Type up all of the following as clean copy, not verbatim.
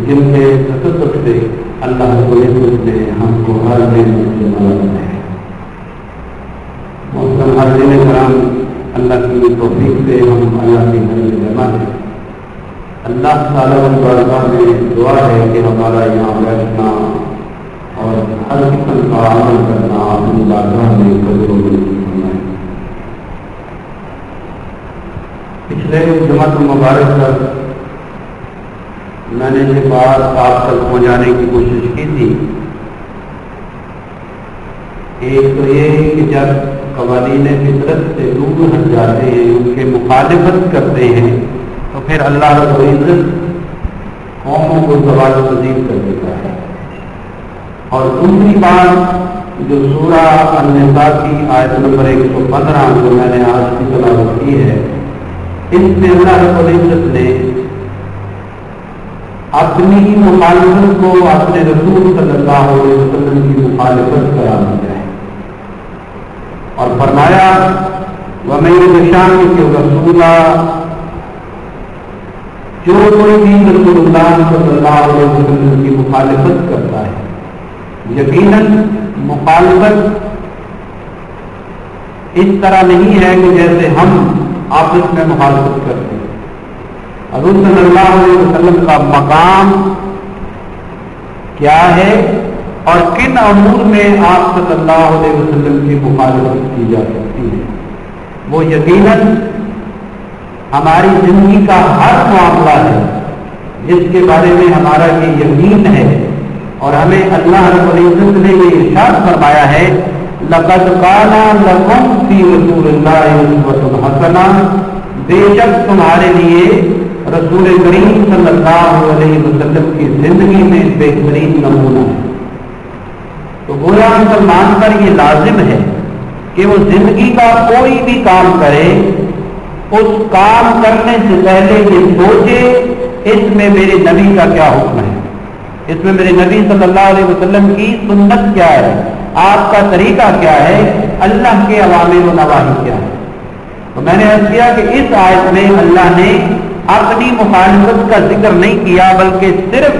جن کے تصدق سے اللہ رب العزت نے ہم کو ہر دن سے نوازا ہے۔ محترم حاضرین کرام، اللہ کی توفیق سے ہم اللہ کے گھر میں جمع ہیں۔ اللہ تعالیٰ کی بارگاہ میں دعا ہے کہ ہمارا یہاں بیٹھنا اور ہر قسم کا عمل کرنا اپنی بارگاہ میں قبول و منظور فرمائے۔ پچھلے جمعہ المبارک پر میں نے یہ بات آپ تک پہنچانے کی کوشش کی تھی۔ ایک تو یہ کہ جب قوانین فطرت سے دور ہٹ جاتے ہیں، ان کے مخالفت کرتے ہیں، تو پھر اللہ رب العزت قوموں کو زوال پذیر کر دیتا ہے۔ اور دوسری بات جو سورہ النساء کی آیت نمبر 115 جو میں نے آج کی تلاوت کی ہے، اس میں اللہ رب العزت نے اپنی مخالفت کو اپنے رسول صلی اللہ علیہ وسلم کی مخالفت قرار دیا ہے اور فرمایا وَمَن يُشَاقِقِ الرَّسُولَ، جو کوئی بھی رسول اللہ صلی اللہ علیہ وسلم کی مخالفت کرتا ہے، یقیناً مخالفت اس طرح نہیں ہے کہ جیسے ہم آپس میں مخالفت کرتے ہیں۔ حضور صلی اللہ علیہ وسلم کا مقام کیا ہے اور کن امور میں آپ صلی اللہ علیہ وسلم کی مخالفت کی جا سکتی ہے، وہ یقیناً ہماری زندگی کا ہر معاملہ ہے جس کے بارے میں ہمارا یہ یقین ہے، اور ہمیں اللہ رب العزت نے یہ ارشاد فرمایا ہے لَقَدْ كَانَ لَكُمْ فِي رَسُولِ اللَّهِ أُسْوَةٌ حَسَنَةٌ، بے شک تمہارے لیے رسول کریم صلی اللہ علیہ وسلم کی زندگی میں بہترین نمونہ ہے۔ تو گویا مسلمان پر یہ لازم ہے کہ وہ زندگی کا کوئی بھی کام کرے، اس کام کرنے سے پہلے یہ سوچے اس میں میرے نبی کا کیا حکم ہے، اس میں میرے نبی صلی اللہ علیہ وسلم کی سنت کیا ہے، آپ کا طریقہ کیا ہے، اللہ کے اوامر و نواہی کیا ہے۔ تو میں نے عرض کیا کہ اس آیت میں اللہ نے اپنی مخالفت کا ذکر نہیں کیا، بلکہ صرف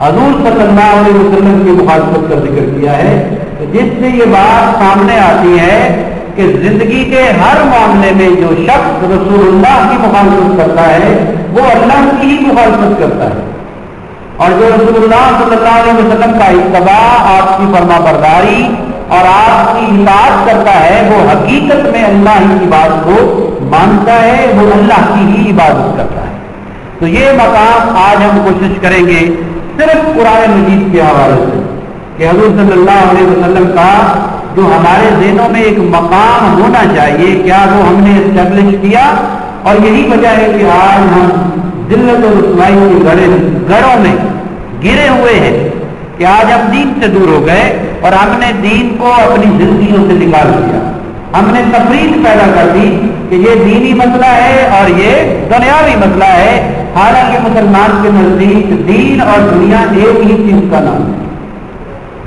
حضور صلی اللہ علیہ وسلم کی مخالفت کا ذکر کیا ہے، جس سے یہ بات سامنے آتی ہے کہ زندگی کے ہر معاملے میں جو شخص رسول اللہ کی مخالفت کرتا ہے وہ اللہ کی ہی مخالفت کرتا ہے، اور جو رسول اللہ صلی اللہ علیہ وسلم کا اتباع، آپ کی فرما برداری اور آپ کی اطاعت کرتا ہے، وہ حقیقت میں اللہ ہی کی بات کو مانتا ہے، وہ اللہ کی ہی عبادت کرتا ہے۔ تو یہ مقام آج ہم کوشش کریں گے صرف قرآن مجید کے حوالے سے کہ حضور صلی اللہ علیہ وسلم کا جو ہمارے ذہنوں میں ایک مقام ہونا چاہیے، کیا وہ ہم نے اسٹیبلش کیا؟ اور یہی وجہ ہے کہ آج ہم ذلت و رسوائی کے گڑھوں میں گرے ہوئے ہیں کہ آج ہم دین سے دور ہو گئے اور ہم نے دین کو اپنی زندگیوں سے نکال دیا۔ ہم نے تفریق پیدا کر دی کہ یہ دینی مسئلہ ہے اور یہ دنیاوی مسئلہ ہے، حالانکہ مسلمان کے نزدیک دین اور دنیا ایک ہی چیز کا نام ہے۔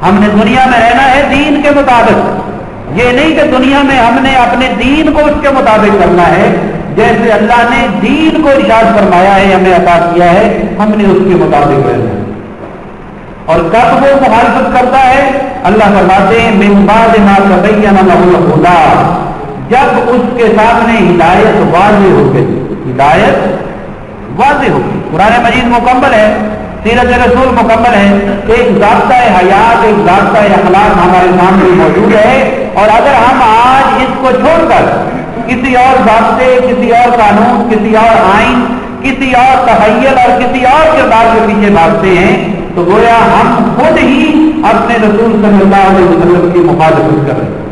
ہم نے دنیا میں رہنا ہے دین کے مطابق، یہ نہیں کہ دنیا میں ہم نے اپنے دین کو اس کے مطابق کرنا ہے، جیسے اللہ نے دین کو ارشاد فرمایا ہے، ہمیں عطا کیا ہے، ہم نے اس کے مطابق رہنا ہے۔ اور کب وہ مخالفت کرتا ہے؟ اللہ فرماتے ہیں من بعد ما تبین له الهدى، جب اس کے سامنے ہدایت واضح ہو گئی، ہدایت واضح ہو گئی۔ قرآن مجید مکمل ہے، سیرت رسول مکمل ہے، ایک ضابطہ حیات، ایک ضابطہ اخلاق ہمارے سامنے موجود ہے، اور اگر ہم آج اس کو چھوڑ کر کسی اور ضابطے، کسی اور قانون، کسی اور آئین، کسی اور تخیل اور کسی اور کردار کے پیچھے بھاگتے ہیں تو گویا ہم خود ہی اپنے رسول صلی اللہ علیہ وسلم کی مخالفت کر رہے ہیں۔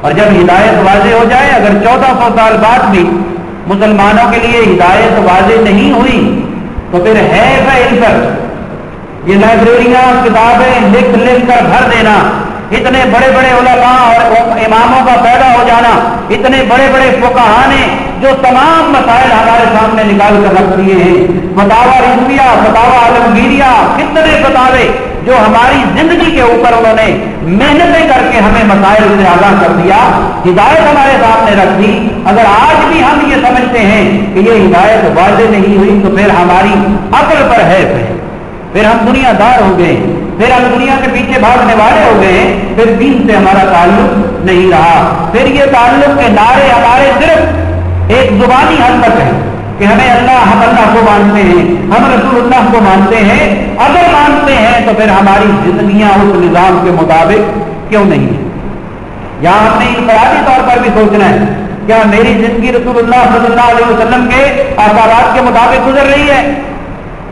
اور جب ہدایت واضح ہو جائے، اگر 1400 سال بعد بھی مسلمانوں کے لیے ہدایت واضح نہیں ہوئی تو پھر ہے ان پر یہ لائبریریاں کتابیں لکھ لکھ کر بھر دینا، اتنے بڑے بڑے علماء اور اماموں کا پیدا ہو جانا، اتنے بڑے بڑے فقہاء نے جو تمام مسائل ہمارے سامنے نکال کر رکھ دیے ہیں، فتاوی رضویہ، فتاوی عالمگیریہ، کتنے فتاوے جو ہماری زندگی کے اوپر انہوں نے محنتیں کر کے ہمیں مسائل سے آگاہ کر دیا، ہدایت ہمارے سامنے رکھ دی۔ اگر آج بھی ہم یہ سمجھتے ہیں کہ یہ ہدایت واضح نہیں ہوئی تو پھر ہماری عقل پر ہے، پھر ہم دنیا دار ہو گئے، پھر ہم دنیا کے پیچھے بھاگنے والے ہو گئے، پھر دین سے ہمارا تعلق نہیں رہا، پھر یہ تعلق کے نعرے ہمارے صرف ایک زبانی حد تک ہے کہ ہم اللہ کو مانتے ہیں، ہم رسول اللہ کو مانتے ہیں۔ اگر مانتے ہیں تو پھر ہماری زندگیاں اس نظام کے مطابق کیوں نہیں ہے؟ یہاں ہم نے انفرادی طور پر بھی سوچنا ہے، کیا میری زندگی رسول اللہ صلی اللہ علیہ وسلم کے آثارات کے مطابق گزر رہی ہے؟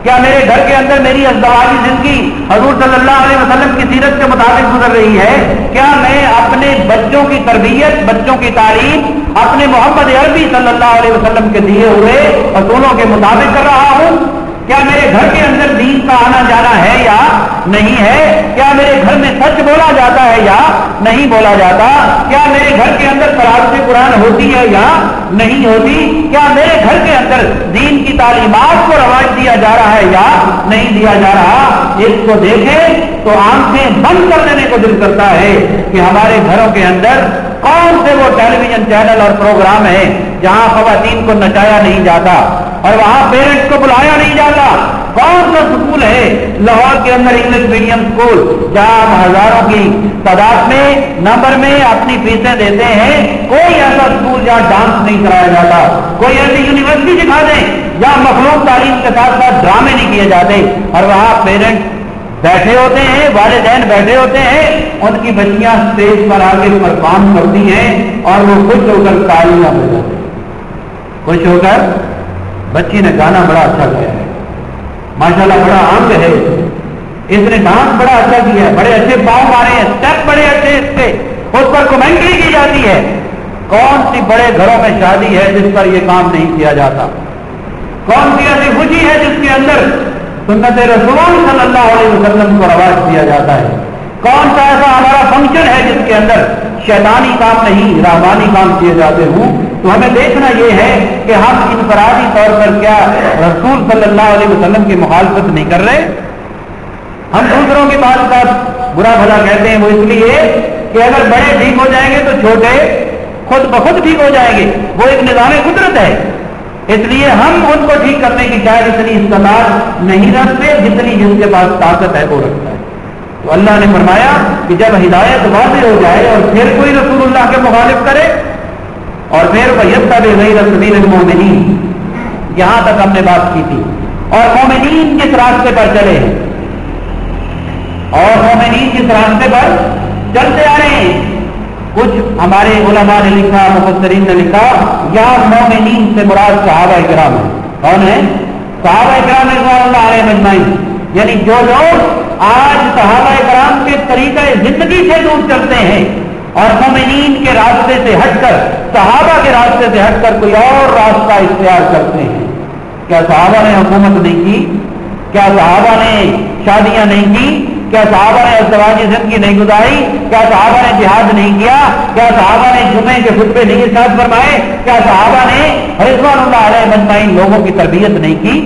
کیا میرے گھر کے اندر میری ازدواجی زندگی حضور صلی اللہ علیہ وسلم کی سیرت کے مطابق گزر رہی ہے؟ کیا میں اپنے بچوں کی تربیت، بچوں کی تعلیم اپنے محمد عربی صلی اللہ علیہ وسلم کے دیے ہوئے اصولوں کے مطابق کر رہا ہوں؟ کیا میرے گھر کے اندر دین کا آنا جانا ہے یا نہیں ہے؟ کیا میرے گھر میں سچ بولا جاتا ہے یا نہیں بولا جاتا؟ کیا میرے گھر کے اندر تلاوت قرآن ہوتی ہے یا نہیں ہوتی؟ کیا میرے گھر کے اندر دین کی تعلیمات کو رواج دیا جا رہا ہے یا نہیں دیا جا رہا؟ اس کو دیکھیں تو آنکھیں بند کر دینے کو دل کرتا ہے کہ ہمارے گھروں کے اندر کون سے وہ ٹیلی ویژن چینل اور پروگرام ہیں جہاں خواتین کو نچایا نہیں جاتا اور وہاں پیرنٹس کو بلایا نہیں جاتا؟ کون سا سکول ہے لاہور کے اندر انگلش میڈیم سکول جہاں ہم ہزاروں کی تعداد میں نمبر میں اپنی فیسیں دیتے ہیں؟ کوئی ایسا سکول جہاں ڈانس نہیں کرایا جاتا، کوئی ایسی یونیورسٹی دکھا دیں جہاں مخلوق تعلیم کے ساتھ ساتھ ڈرامے نہیں کیے جاتے، اور وہاں پیرنٹس بیٹھے ہوتے ہیں، والدین بیٹھے ہوتے ہیں، ان کی بچیاں اسٹیج پر آگے پرفارم کرتی ہیں اور وہ خوش ہو کر تالیاں بجاتے ہیں، خوش ہو کر بچی نے گانا بڑا اچھا گایا ہے، ماشاءاللہ بڑا انگ ہے، اس نے ڈانس بڑا اچھا کیا ہے، بڑے اچھے پاؤں مارے ہیں، اسٹیپ بڑے اچھے اس کے، اس پر کمنٹری کی جاتی ہے۔ کون سی بڑے گھروں میں شادی ہے جس پر یہ کام نہیں کیا جاتا؟ کون سی ایسی خوشی ہے جس کے اندر سنت رسول صلی اللہ علیہ وسلم کو رواج دیا جاتا ہے؟ کون سا ایسا ہمارا فنکشن ہے جس کے اندر شیطانی کام نہیں رحمانی کام کیے جاتے ہوں؟ تو ہمیں دیکھنا یہ ہے کہ ہم انفرادی طور پر کیا رسول صلی اللہ علیہ وسلم کی مخالفت نہیں کر رہے؟ ہم دوسروں کی بات کا برا بھلا کہتے ہیں، وہ اس لیے کہ اگر بڑے ٹھیک ہو جائیں گے تو چھوٹے خود بخود ٹھیک ہو جائیں گے، وہ ایک نظام قدرت ہے، اس لیے ہم ان کو ٹھیک کرنے کی شاید اتنی استطاعت نہیں رکھتے جتنی جن کے پاس طاقت ہے وہ رکھتا ہے۔ تو اللہ نے فرمایا کہ جب ہدایت واضح ہو جائے اور پھر کوئی رسول اللہ کے مخالف کرے اور پھر وَيَتَّبِعْ غَيْرَ سَبِيلِ الْمُؤْمِنِينَ، یہاں تک ہم نے بات کی تھی، اور مومنین کس راستے پر چلے ہیں، اور مومنین کس راستے پر چلتے آ رہے ہیں۔ کچھ ہمارے علماء نے لکھا، مفسرین نے لکھا، یہاں مومنین سے مراد صحابہ کرام ہیں۔ کون ہیں؟ صحابہ کرام رضوان اللہ علیہم اجمعین، یعنی جو لوگ آج صحابہ کرام کے طریقہ زندگی سے دور چلتے ہیں اور مومنین کے راستے سے ہٹ کر، صحابہ کے راستے سے ہٹ کر کوئی اور راستہ اختیار کرتے ہیں۔ کیا صحابہ نے حکومت نہیں کی؟ کیا صحابہ نے شادیاں نہیں کی؟ کیا صحابہ نے ازدواجی زندگی نہیں گزاری؟ کیا صحابہ نے جہاد نہیں کیا؟ کیا صحابہ نے جمعے کے خطبے نہیں ارشاد فرمائے؟ کیا صحابہ نے رضوان اللہ علیہ مجمعین لوگوں کی تربیت نہیں کی؟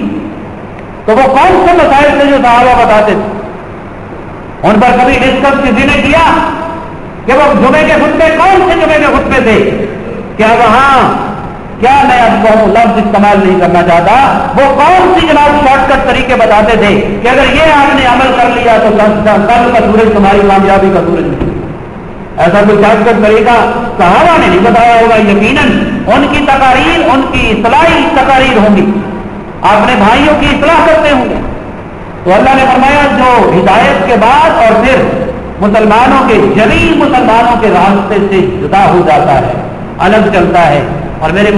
تو وہ کون سے مسائل تھے جو صحابہ بتاتے تھے؟ ان پر کبھی ڈسکس کسی نے کیا کہ وہ جمعے کے خطبے کون سے جمعے کے خطبے تھے؟ کیا وہاں کیا میں اب کہوں لفظ استعمال نہیں کرنا چاہتا، وہ کون سی جناب شارٹ کٹ طریقے بتاتے تھے کہ اگر یہ آپ نے عمل کر لیا تو کل کا سورج تمہاری کامیابی کا سورج نہیں؟ ایسا کوئی شارٹ کٹ طریقہ صحابہ نے نہیں بتایا ہوگا، یقیناً ان کی تقاریر، ان کی اصلاحی تقاریر ہوں گی، اپنے بھائیوں کی اصلاح کرتے ہوں گے، تو اللہ نے فرمایا جو ہدایت کے بعد اور پھر مسلمانوں کے جمیع مسلمانوں کے راستے سے جدا ہو جاتا ہے، الگ چلتا ہے، اور میرے